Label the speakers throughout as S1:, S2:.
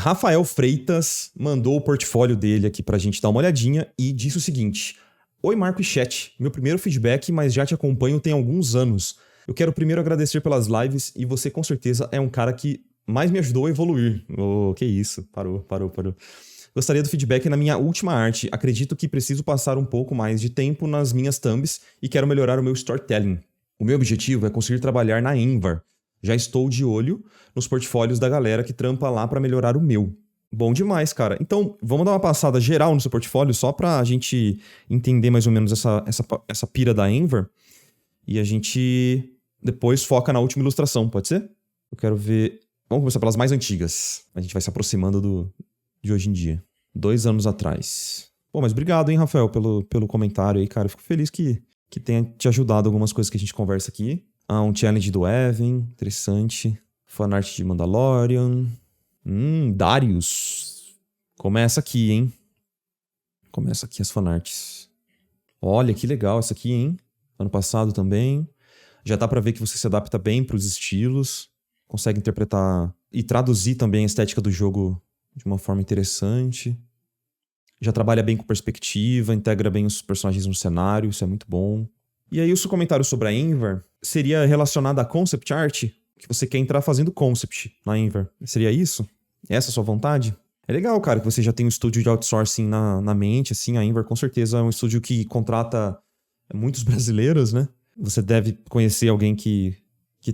S1: Rafael Freitas mandou o portfólio dele aqui pra gente dar uma olhadinha e disse o seguinte: Oi Marco e chat, meu primeiro feedback, mas já te acompanho tem alguns anos. Eu quero primeiro agradecer pelas lives e você com certeza é um cara que mais me ajudou a evoluir. Oh, que isso, parou. Gostaria do feedback na minha última arte. Acredito que preciso passar um pouco mais de tempo nas minhas thumbs e quero melhorar o meu storytelling. O meu objetivo é conseguir trabalhar na Envar. Já estou de olho nos portfólios da galera que trampa lá para melhorar o meu. Bom demais, cara. Então, vamos dar uma passada geral no seu portfólio só pra gente entender mais ou menos essa pira da Envar. E a gente depois foca na última ilustração, pode ser? Eu quero ver... Vamos começar pelas mais antigas. A gente vai se aproximando de hoje em dia. 2 anos atrás. Pô, mas obrigado, hein, Rafael, pelo comentário aí, cara. Eu fico feliz que tenha te ajudado algumas coisas que a gente conversa aqui. Um challenge do Evan, interessante. Fanart de Mandalorian. Darius. Começa aqui, hein? Começa aqui as fanarts. Olha, que legal essa aqui, hein? Ano passado também. Já dá pra ver que você se adapta bem pros estilos. Consegue interpretar e traduzir também a estética do jogo de uma forma interessante. Já trabalha bem com perspectiva, integra bem os personagens no cenário, isso é muito bom. E aí o seu comentário sobre a Envar seria relacionado à concept art, que você quer entrar fazendo concept na Envar. Seria isso? Essa é a sua vontade? É legal, cara, que você já tem um estúdio de outsourcing na mente, assim. A Envar com certeza é um estúdio que contrata muitos brasileiros, né? Você deve conhecer alguém que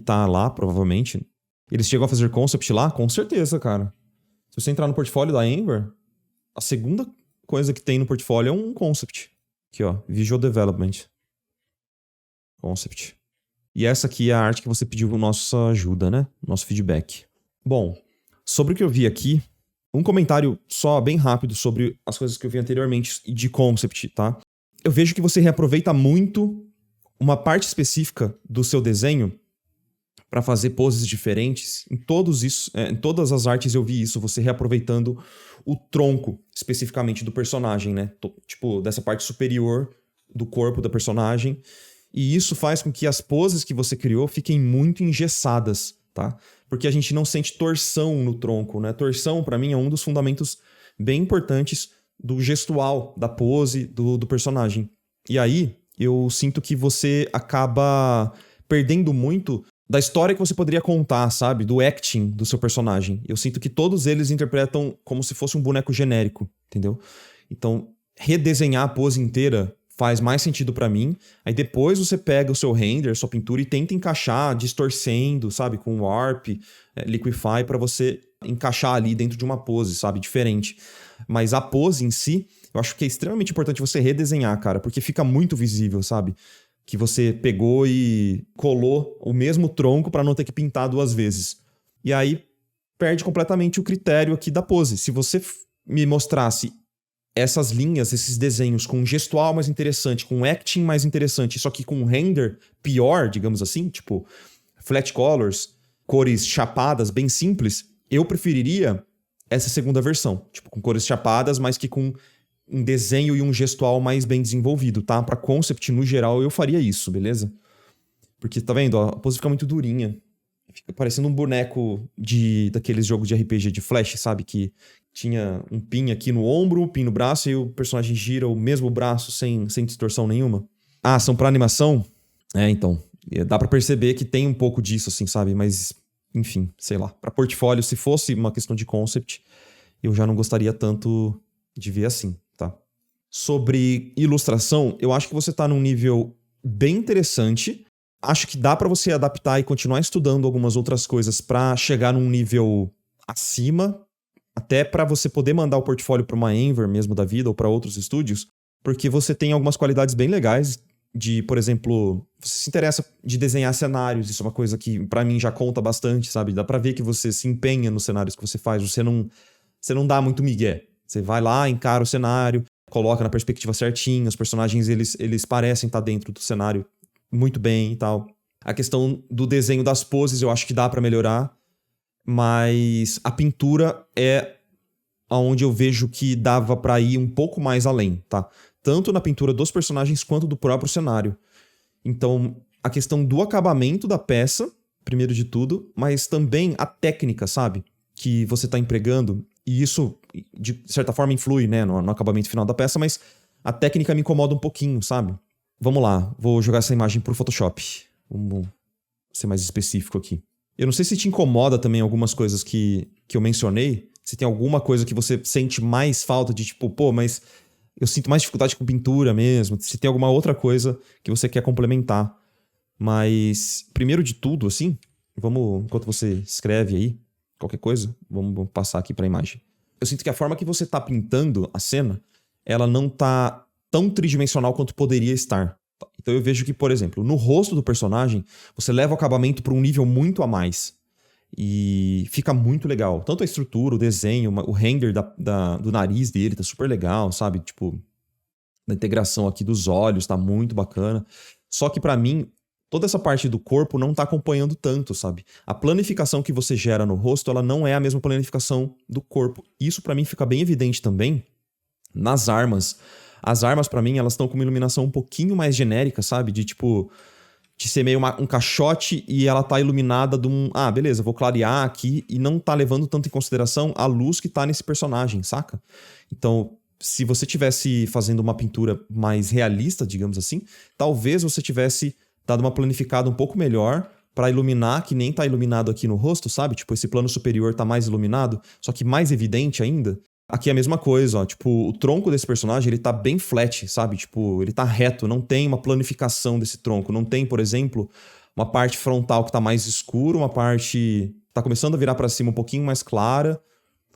S1: tá lá, provavelmente. Eles chegam a fazer concept lá? Com certeza, cara. Se você entrar no portfólio da Envar, a segunda coisa que tem no portfólio é um concept. Aqui, ó, Visual Development. Concept. E essa aqui é a arte que você pediu nossa ajuda, né? Nosso feedback. Bom, sobre o que eu vi aqui, um comentário só bem rápido sobre as coisas que eu vi anteriormente de concept, tá? Eu vejo que você reaproveita muito uma parte específica do seu desenho para fazer poses diferentes. Em todas as artes eu vi isso, você reaproveitando o tronco especificamente do personagem, né? Tipo, dessa parte superior do corpo da personagem. E isso faz com que as poses que você criou fiquem muito engessadas, tá? Porque a gente não sente torção no tronco, né? Torção, pra mim, é um dos fundamentos bem importantes do gestual, da pose do personagem. E aí, eu sinto que você acaba perdendo muito da história que você poderia contar, sabe? Do acting do seu personagem. Eu sinto que todos eles interpretam como se fosse um boneco genérico, entendeu? Então, redesenhar a pose inteira faz mais sentido pra mim. Aí depois você pega o seu render, sua pintura e tenta encaixar, distorcendo, sabe? Com warp, liquify, pra você encaixar ali dentro de uma pose, sabe? Diferente. Mas a pose em si, eu acho que é extremamente importante você redesenhar, cara, porque fica muito visível, sabe? Que você pegou e colou o mesmo tronco pra não ter que pintar 2 vezes. E aí perde completamente o critério aqui da pose. Se você me mostrasse essas linhas, esses desenhos com um gestual mais interessante, com um acting mais interessante, só que com um render pior, digamos assim, tipo flat colors, cores chapadas, bem simples, eu preferiria essa segunda versão. Tipo, com cores chapadas, mas que com um desenho e um gestual mais bem desenvolvido, tá? Pra concept, no geral, eu faria isso, beleza? Porque, tá vendo? A pose fica muito durinha. Fica parecendo um boneco daqueles jogos de RPG de Flash, sabe? Que tinha um pin aqui no ombro, um pin no braço, e o personagem gira o mesmo braço sem distorção nenhuma. Ah, são pra animação? Então. Dá pra perceber que tem um pouco disso, assim, sabe? Mas, enfim, sei lá. Pra portfólio, se fosse uma questão de concept, eu já não gostaria tanto de ver assim, tá? Sobre ilustração, eu acho que você tá num nível bem interessante. Acho que dá pra você adaptar e continuar estudando algumas outras coisas pra chegar num nível acima, até pra você poder mandar o portfólio pra uma Envar mesmo da vida ou pra outros estúdios, porque você tem algumas qualidades bem legais de, por exemplo, você se interessa de desenhar cenários, isso é uma coisa que pra mim já conta bastante, sabe? Dá pra ver que você se empenha nos cenários que você faz, você não dá muito migué. Você vai lá, encara o cenário, coloca na perspectiva certinha, os personagens eles parecem estar dentro do cenário muito bem e tal. A questão do desenho das poses eu acho que dá pra melhorar, mas a pintura é onde eu vejo que dava pra ir um pouco mais além, tá? Tanto na pintura dos personagens quanto do próprio cenário. Então, a questão do acabamento da peça, primeiro de tudo, mas também a técnica, sabe? Que você tá empregando. E isso, de certa forma, influi, né, no acabamento final da peça, mas a técnica me incomoda um pouquinho, sabe? Vamos lá, vou jogar essa imagem pro Photoshop. Vamos ser mais específico aqui. Eu não sei se te incomoda também algumas coisas que eu mencionei. Se tem alguma coisa que você sente mais falta de tipo, pô, mas eu sinto mais dificuldade com pintura mesmo. Se tem alguma outra coisa que você quer complementar. Mas, primeiro de tudo, assim, enquanto você escreve aí, qualquer coisa, vamos passar aqui pra imagem. Eu sinto que a forma que você tá pintando a cena, ela não tá tão tridimensional quanto poderia estar. Então eu vejo que, por exemplo, no rosto do personagem, você leva o acabamento para um nível muito a mais. E fica muito legal. Tanto a estrutura, o desenho, o render do nariz dele tá super legal, sabe? Tipo, a integração aqui dos olhos tá muito bacana. Só que pra mim, toda essa parte do corpo não tá acompanhando tanto, sabe? A planificação que você gera no rosto, ela não é a mesma planificação do corpo. Isso pra mim fica bem evidente também nas armas. As armas, pra mim, elas estão com uma iluminação um pouquinho mais genérica, sabe? De tipo, de ser meio um caixote e ela tá iluminada de um... Ah, beleza, vou clarear aqui e não tá levando tanto em consideração a luz que tá nesse personagem, saca? Então, se você tivesse fazendo uma pintura mais realista, digamos assim, talvez você tivesse dado uma planificada um pouco melhor pra iluminar, que nem tá iluminado aqui no rosto, sabe? Tipo, esse plano superior tá mais iluminado, só que mais evidente ainda. Aqui é a mesma coisa, ó. Tipo, o tronco desse personagem, ele tá bem flat, sabe? Tipo, ele tá reto, não tem uma planificação desse tronco. Não tem, por exemplo, uma parte frontal que tá mais escura, uma parte que tá começando a virar pra cima um pouquinho mais clara,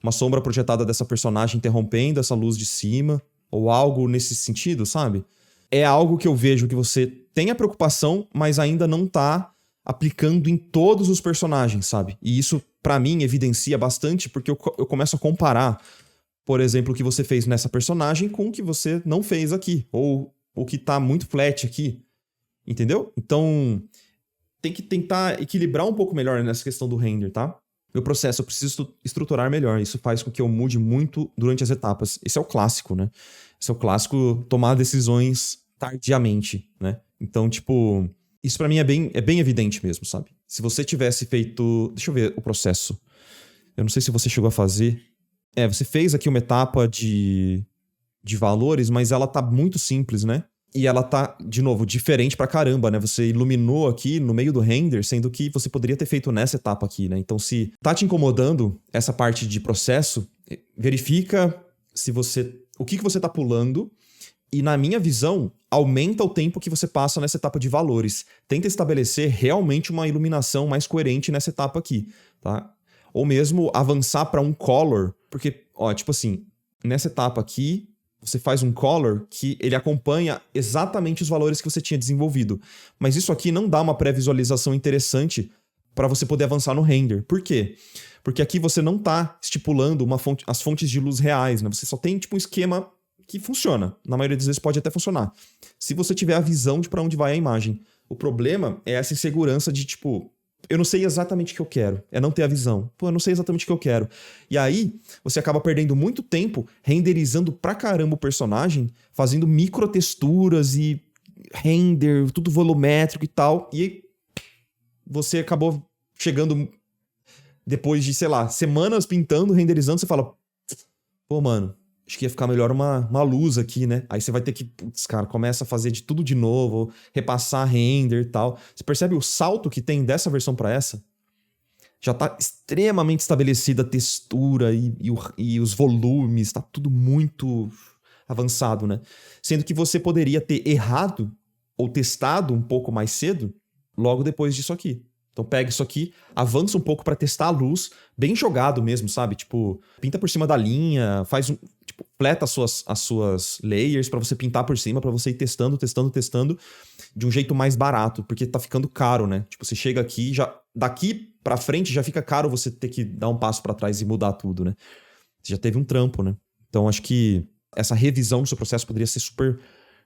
S1: uma sombra projetada dessa personagem interrompendo essa luz de cima, ou algo nesse sentido, sabe? É algo que eu vejo que você tem a preocupação, mas ainda não tá aplicando em todos os personagens, sabe? E isso, pra mim, evidencia bastante, porque eu começo a comparar, por exemplo, o que você fez nessa personagem com o que você não fez aqui. Ou o que tá muito flat aqui. Entendeu? Então, tem que tentar equilibrar um pouco melhor nessa questão do render, tá? Meu processo, eu preciso estruturar melhor. Isso faz com que eu mude muito durante as etapas. Esse é o clássico, né? Esse é o clássico tomar decisões tardiamente, né? Então, tipo, isso pra mim é bem evidente mesmo, sabe? Se você tivesse feito... Deixa eu ver o processo. Eu não sei se você chegou a fazer... você fez aqui uma etapa de valores, mas ela tá muito simples, né? E ela tá, de novo, diferente pra caramba, né? Você iluminou aqui no meio do render, sendo que você poderia ter feito nessa etapa aqui, né? Então, se tá te incomodando essa parte de processo, verifica o que você tá pulando e, na minha visão, aumenta o tempo que você passa nessa etapa de valores. Tenta estabelecer realmente uma iluminação mais coerente nessa etapa aqui, tá? Ou mesmo avançar para um color, porque, ó, tipo assim, nessa etapa aqui, você faz um color que ele acompanha exatamente os valores que você tinha desenvolvido. Mas isso aqui não dá uma pré-visualização interessante para você poder avançar no render. Por quê? Porque aqui você não tá estipulando as fontes de luz reais, né? Você só tem, tipo, um esquema que funciona. Na maioria das vezes pode até funcionar. Se você tiver a visão de para onde vai a imagem. O problema é essa insegurança de, tipo... Eu não sei exatamente o que eu quero. É não ter a visão. Pô, eu não sei exatamente o que eu quero. E aí, você acaba perdendo muito tempo renderizando pra caramba o personagem, fazendo microtexturas e render, tudo volumétrico e tal. E aí, você acabou chegando depois de, sei lá, semanas pintando, renderizando, você fala... Pô, mano, acho que ia ficar melhor uma luz aqui, né? Aí você vai ter que, putz, cara, começa a fazer de tudo de novo, repassar render e tal. Você percebe o salto que tem dessa versão pra essa? Já tá extremamente estabelecida a textura e os volumes, tá tudo muito avançado, né? Sendo que você poderia ter errado ou testado um pouco mais cedo, logo depois disso aqui. Então pega isso aqui, avança um pouco pra testar a luz, bem jogado mesmo, sabe? Tipo, pinta por cima da linha, faz tipo, fleta as suas layers pra você pintar por cima, pra você ir testando de um jeito mais barato, porque tá ficando caro, né? Tipo, você chega aqui, já daqui pra frente já fica caro você ter que dar um passo pra trás e mudar tudo, né? Você já teve um trampo, né? Então acho que essa revisão do seu processo poderia ser super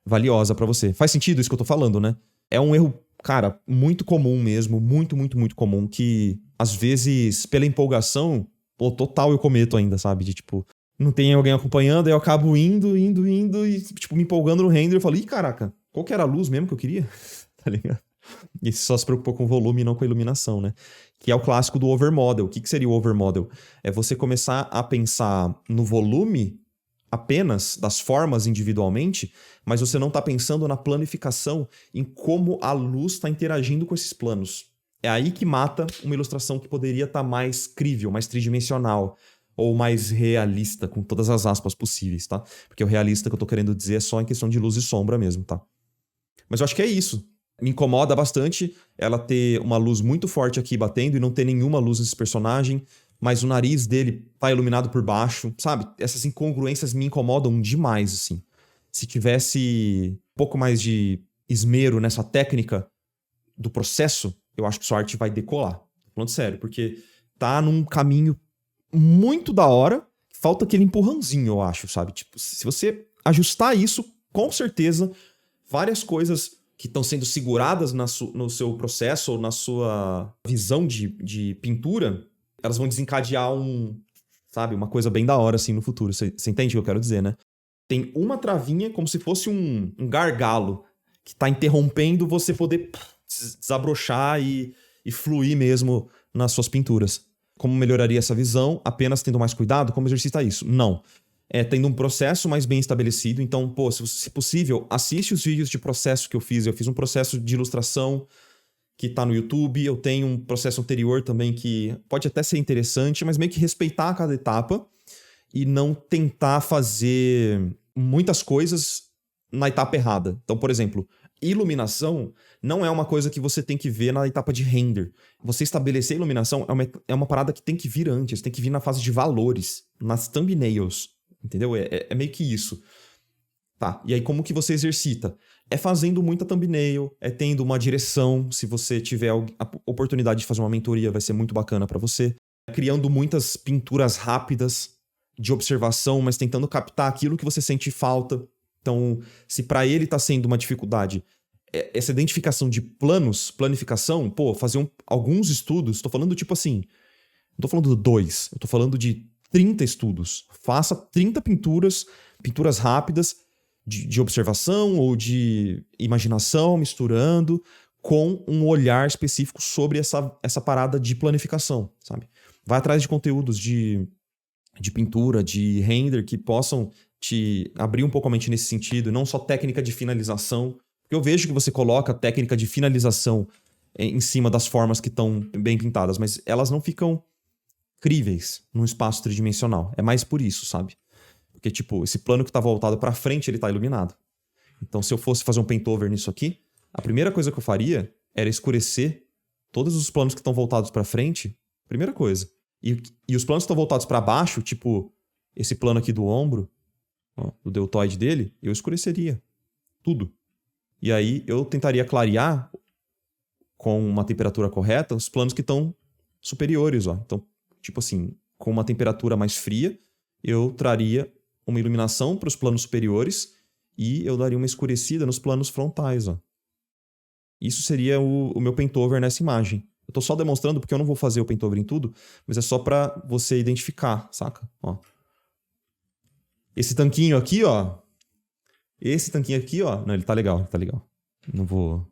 S1: valiosa pra você. Faz sentido isso que eu tô falando, né? É um erro, cara, muito comum mesmo, muito, muito, muito comum, que às vezes, pela empolgação, pô, total eu cometo ainda, sabe? De tipo, não tem alguém acompanhando, aí eu acabo indo e, tipo, me empolgando no render, eu falo, ih, caraca, qual que era a luz mesmo que eu queria? Tá ligado? E só se preocupou com o volume e não com a iluminação, né? Que é o clássico do overmodel. O que seria o overmodel? É você começar a pensar no volume apenas das formas individualmente, mas você não está pensando na planificação, em como a luz está interagindo com esses planos. É aí que mata uma ilustração que poderia estar mais crível, mais tridimensional, ou mais realista, com todas as aspas possíveis, tá? Porque o realista que eu tô querendo dizer é só em questão de luz e sombra mesmo, tá? Mas eu acho que é isso. Me incomoda bastante ela ter uma luz muito forte aqui batendo e não ter nenhuma luz nesse personagem, mas o nariz dele tá iluminado por baixo, sabe? Essas incongruências me incomodam demais, assim. Se tivesse um pouco mais de esmero nessa técnica do processo, eu acho que sua arte vai decolar. Tô falando sério, porque tá num caminho muito da hora, falta aquele empurrãozinho, eu acho, sabe? Tipo, se você ajustar isso, com certeza, várias coisas que estão sendo seguradas no seu processo ou na sua visão de pintura, elas vão desencadear sabe, uma coisa bem da hora, assim, no futuro. Você entende o que eu quero dizer, né? Tem uma travinha como se fosse um gargalo que tá interrompendo você poder desabrochar e fluir mesmo nas suas pinturas. Como melhoraria essa visão? Apenas tendo mais cuidado? Como exercita isso? Não. É tendo um processo mais bem estabelecido. Então, pô, se possível, assiste os vídeos de processo que eu fiz. Eu fiz um processo de ilustração que tá no YouTube. Eu tenho um processo anterior também que pode até ser interessante, mas meio que respeitar cada etapa e não tentar fazer muitas coisas na etapa errada. Então, por exemplo, iluminação não é uma coisa que você tem que ver na etapa de render. Você estabelecer a iluminação é uma parada que tem que vir antes, tem que vir na fase de valores, nas thumbnails, entendeu? É meio que isso. Tá, e aí como que você exercita? É fazendo muita thumbnail, é tendo uma direção, se você tiver a oportunidade de fazer uma mentoria, vai ser muito bacana pra você. Criando muitas pinturas rápidas de observação, mas tentando captar aquilo que você sente falta. Então, se pra ele tá sendo uma dificuldade essa identificação de planos, planificação, pô, fazer alguns estudos, tô falando tipo assim, não tô falando de 2, eu tô falando de 30 estudos. Faça 30 pinturas rápidas de observação ou de imaginação, misturando com um olhar específico sobre essa parada de planificação, sabe? Vai atrás de conteúdos de pintura, de render, que possam te abrir um pouco a mente nesse sentido, não só técnica de finalização. Eu vejo que você coloca técnica de finalização em cima das formas que estão bem pintadas, mas elas não ficam críveis num espaço tridimensional. É mais por isso, sabe? Porque, tipo, esse plano que tá voltado pra frente, ele tá iluminado. Então, se eu fosse fazer um paintover nisso aqui, a primeira coisa que eu faria era escurecer todos os planos que estão voltados pra frente. Primeira coisa. E os planos que estão voltados pra baixo, tipo, esse plano aqui do ombro, ó, do deltoide dele, eu escureceria tudo. E aí eu tentaria clarear com uma temperatura correta os planos que estão superiores, ó. Então, tipo assim, com uma temperatura mais fria, eu traria uma iluminação para os planos superiores e eu daria uma escurecida nos planos frontais, ó. Isso seria o meu paintover nessa imagem. Eu tô só demonstrando porque eu não vou fazer o paintover em tudo, mas é só para você identificar, saca? Ó. Esse tanquinho aqui, ó. Não, ele tá legal. Não vou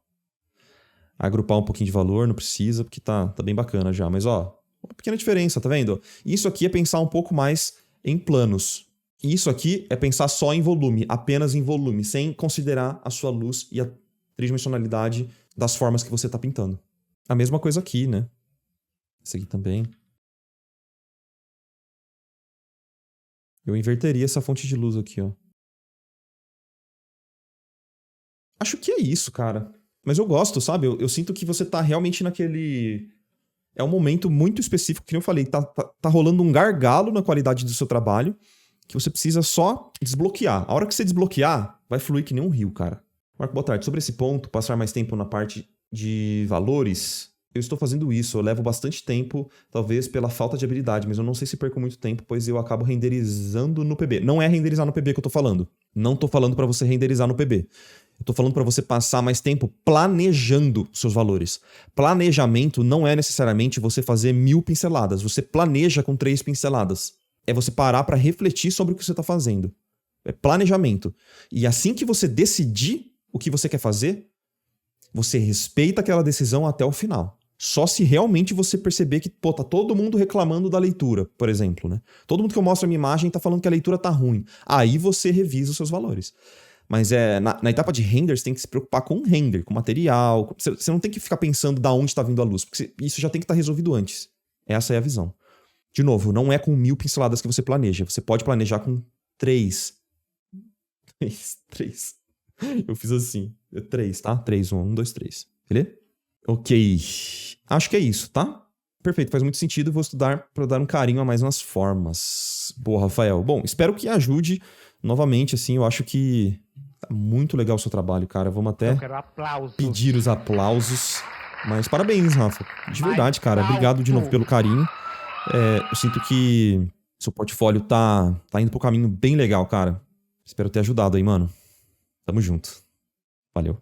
S1: agrupar um pouquinho de valor, não precisa, porque tá bem bacana já. Mas, ó, uma pequena diferença, tá vendo? Isso aqui é pensar um pouco mais em planos. E isso aqui é pensar só em volume, apenas em volume, sem considerar a sua luz e a tridimensionalidade das formas que você tá pintando. A mesma coisa aqui, né? Esse aqui também. Eu inverteria essa fonte de luz aqui, ó. Acho que é isso, cara. Mas eu gosto, sabe? Eu sinto que você tá realmente naquele... É um momento muito específico, que eu falei, tá rolando um gargalo na qualidade do seu trabalho, que você precisa só desbloquear. A hora que você desbloquear, vai fluir que nem um rio, cara. Marco, boa tarde. Sobre esse ponto, passar mais tempo na parte de valores, eu estou fazendo isso. Eu levo bastante tempo, talvez pela falta de habilidade, mas eu não sei se perco muito tempo, pois eu acabo renderizando no PB. Não é renderizar no PB que eu tô falando. Não tô falando pra você renderizar no PB. Eu tô falando pra você passar mais tempo planejando seus valores. Planejamento não é necessariamente você fazer 1000 pinceladas. Você planeja com 3 pinceladas. É você parar pra refletir sobre o que você tá fazendo. É planejamento. E assim que você decidir o que você quer fazer, você respeita aquela decisão até o final. Só se realmente você perceber que, pô, tá todo mundo reclamando da leitura, por exemplo, né? Todo mundo que eu mostro a minha imagem tá falando que a leitura tá ruim. Aí você revisa os seus valores. Mas na etapa de render, você tem que se preocupar com o render, com o material. Você não tem que ficar pensando da onde tá vindo a luz, porque isso já tem que estar resolvido antes. Essa é a visão. De novo, não é com 1000 pinceladas que você planeja. Você pode planejar com 3. 3. Eu fiz assim. 3, tá? 3, 1, 2, 3. Beleza? Ok. Acho que é isso, tá? Perfeito, faz muito sentido. Vou estudar para dar um carinho a mais nas formas. Boa, Rafael. Bom, espero que ajude novamente, assim. Eu acho que tá muito legal o seu trabalho, cara. Vamos até pedir os aplausos. Mas parabéns, Rafa. De verdade, cara. Obrigado de novo pelo carinho. Eu sinto que seu portfólio tá indo pro caminho bem legal, cara. Espero ter ajudado aí, mano. Tamo junto. Valeu.